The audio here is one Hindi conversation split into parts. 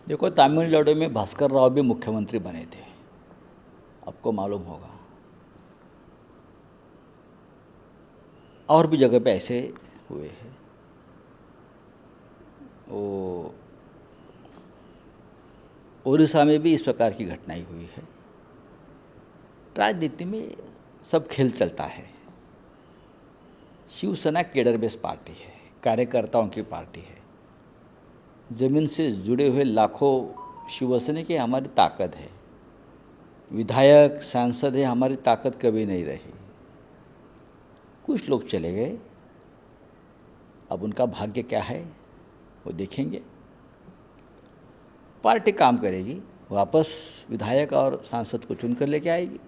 देखो, तमिलनाडु में भास्कर राव भी मुख्यमंत्री बने थे, आपको मालूम होगा। और भी जगह पे ऐसे हुए हैं। वो उड़ीसा में भी इस प्रकार की घटनाएं हुई है। राजनीति में सब खेल चलता है। शिवसेना केडर बेस पार्टी है, कार्यकर्ताओं की पार्टी है। ज़मीन से जुड़े हुए लाखों शिवसेना की हमारी ताकत है। विधायक सांसद है, हमारी ताकत कभी नहीं रही। कुछ लोग चले गए, अब उनका भाग्य क्या है वो देखेंगे। पार्टी काम करेगी, वापस विधायक और सांसद को चुनकर लेके आएगी।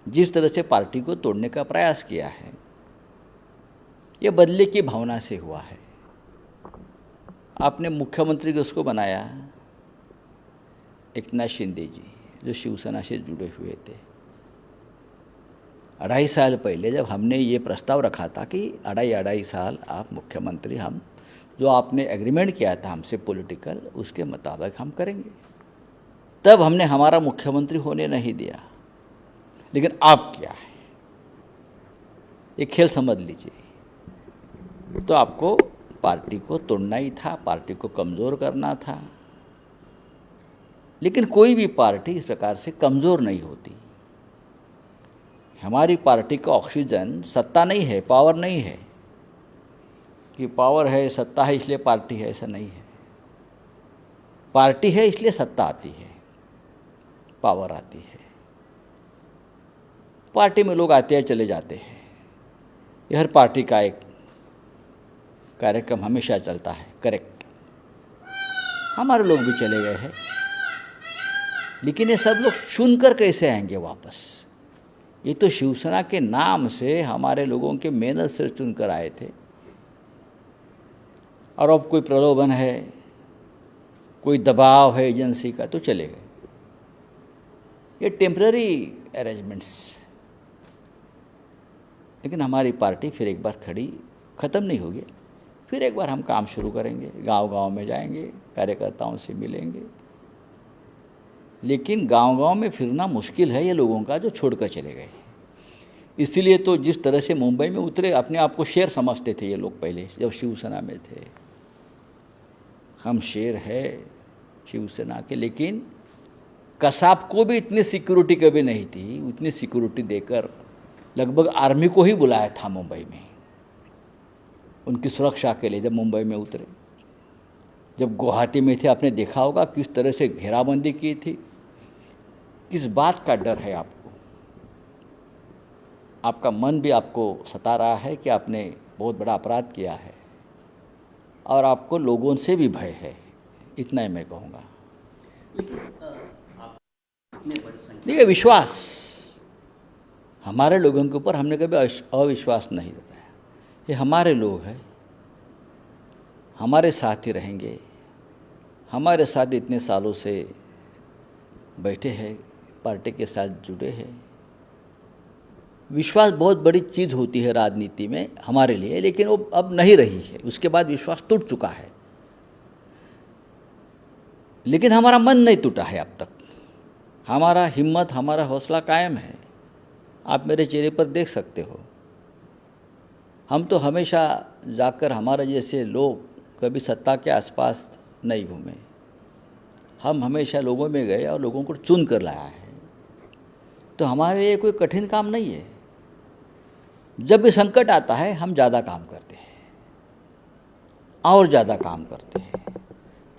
जिस तरह से पार्टी को तोड़ने का प्रयास किया है, ये बदले की भावना से हुआ है। आपने मुख्यमंत्री किसको बनाया? एकनाथ शिंदे जी, जो शिवसेना से जुड़े हुए थे। 2.5 साल पहले जब हमने ये प्रस्ताव रखा था कि 2.5 साल आप मुख्यमंत्री, हम जो आपने एग्रीमेंट किया था हमसे पॉलिटिकल, उसके मुताबिक हम करेंगे, तब हमने हमारा मुख्यमंत्री होने नहीं दिया। लेकिन आप क्या है, ये खेल समझ लीजिए। तो आपको पार्टी को तोड़ना ही था, पार्टी को कमज़ोर करना था। लेकिन कोई भी पार्टी इस प्रकार से कमज़ोर नहीं होती। हमारी पार्टी का ऑक्सीजन सत्ता नहीं है, पावर नहीं है कि पावर है, सत्ता है इसलिए पार्टी है, ऐसा नहीं है। पार्टी है इसलिए सत्ता आती है, पावर आती है। पार्टी में लोग आते हैं चले जाते हैं, ये हर पार्टी का एक कार्यक्रम हमेशा चलता है। करेक्ट, हमारे लोग भी चले गए हैं, लेकिन ये सब लोग चुनकर कैसे आएंगे वापस? ये तो शिवसेना के नाम से हमारे लोगों के मेहनत से चुनकर आए थे। और अब कोई प्रलोभन है, कोई दबाव है एजेंसी का, तो चले गए। ये टेम्पररी अरेंजमेंट्स। लेकिन हमारी पार्टी फिर एक बार खड़ी, ख़त्म नहीं होगी। फिर एक बार हम काम शुरू करेंगे, गांव-गांव में जाएंगे, कार्यकर्ताओं से मिलेंगे। लेकिन गांव-गांव में फिरना मुश्किल है ये लोगों का, जो छोड़कर चले गए। इसीलिए तो जिस तरह से मुंबई में उतरे, अपने आप को शेर समझते थे ये लोग पहले जब शिवसेना में थे। हम शेर है शिवसेना के, लेकिन कसाब को भी इतनी सिक्योरिटी कभी नहीं थी। उतनी सिक्योरिटी देकर लगभग आर्मी को ही बुलाया था मुंबई में, उनकी सुरक्षा के लिए जब मुंबई में उतरे। जब गुवाहाटी में थे, आपने देखा होगा किस तरह से घेराबंदी की थी। किस बात का डर है आपको? आपका मन भी आपको सता रहा है कि आपने बहुत बड़ा अपराध किया है, और आपको लोगों से भी भय है। इतना ही मैं कहूँगा। देखिए, विश्वास, हमारे लोगों के ऊपर हमने कभी अविश्वास नहीं जताया। ये हमारे लोग हैं, हमारे साथ ही रहेंगे, हमारे साथ इतने सालों से बैठे हैं, पार्टी के साथ जुड़े हैं। विश्वास बहुत बड़ी चीज़ होती है राजनीति में हमारे लिए, लेकिन वो अब नहीं रही है। उसके बाद विश्वास टूट चुका है, लेकिन हमारा मन नहीं टूटा है अब तक। हमारा हिम्मत, हमारा हौसला कायम है। आप मेरे चेहरे पर देख सकते हो। हम तो हमेशा जाकर, हमारे जैसे लोग कभी सत्ता के आसपास नहीं घूमे। हम हमेशा लोगों में गए और लोगों को चुन कर लाया है। तो हमारे लिए कोई कठिन काम नहीं है। जब भी संकट आता है, हम ज़्यादा काम करते हैं और ज़्यादा काम करते हैं।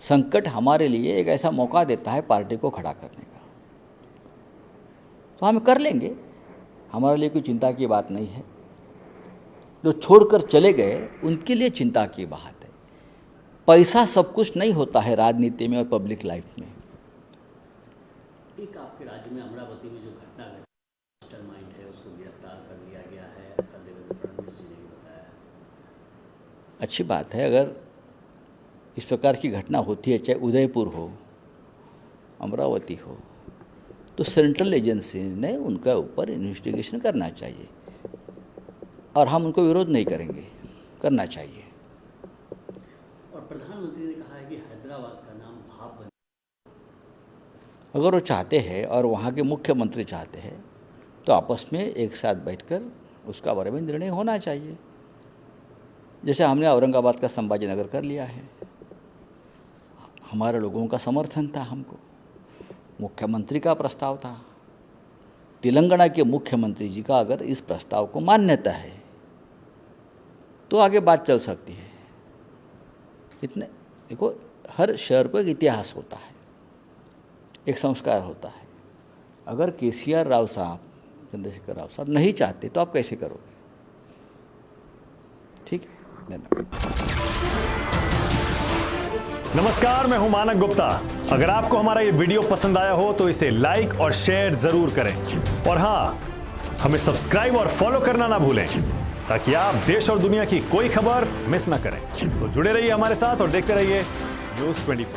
संकट हमारे लिए एक ऐसा मौका देता है पार्टी को खड़ा करने का, तो हम कर लेंगे। हमारे लिए कोई चिंता की बात नहीं है। जो छोड़कर चले गए उनके लिए चिंता की बात है। पैसा सब कुछ नहीं होता है राजनीति में और पब्लिक लाइफ में। एक आपके राज्य में अमरावती में जो घटना घटी, मास्टरमाइंड है, उसको गिरफ्तार कर लिया गया है, ऐसा देवेंद्र फडणवीस जी ने बताया। अच्छी बात है। अगर इस प्रकार की घटना होती है, चाहे उदयपुर हो, अमरावती हो, तो सेंट्रल एजेंसी ने उनका ऊपर इन्वेस्टिगेशन करना चाहिए, और हम उनको विरोध नहीं करेंगे, करना चाहिए। और प्रधानमंत्री ने कहा है कि हैदराबाद का आप बन अगर वो चाहते हैं और वहाँ के मुख्यमंत्री चाहते हैं तो आपस में एक साथ बैठकर उसका बारे में निर्णय होना चाहिए। जैसे हमने औरंगाबाद का संभाजी नगर कर लिया है, हमारे लोगों का समर्थन था, हमको मुख्यमंत्री का प्रस्ताव था, तेलंगाना के मुख्यमंत्री जी का अगर इस प्रस्ताव को मान्यता है तो आगे बात चल सकती है। इतने देखो, हर शहर को एक इतिहास होता है, एक संस्कार होता है। अगर केसीआर राव साहब, चंद्रशेखर राव साहब नहीं चाहते तो आप कैसे करोगे? ठीक है, धन्यवाद। नमस्कार, मैं हूं मानक गुप्ता। अगर आपको हमारा ये वीडियो पसंद आया हो तो इसे लाइक और शेयर जरूर करें, और हाँ, हमें सब्सक्राइब और फॉलो करना ना भूलें ताकि आप देश और दुनिया की कोई खबर मिस ना करें। तो जुड़े रहिए हमारे साथ और देखते रहिए News 24।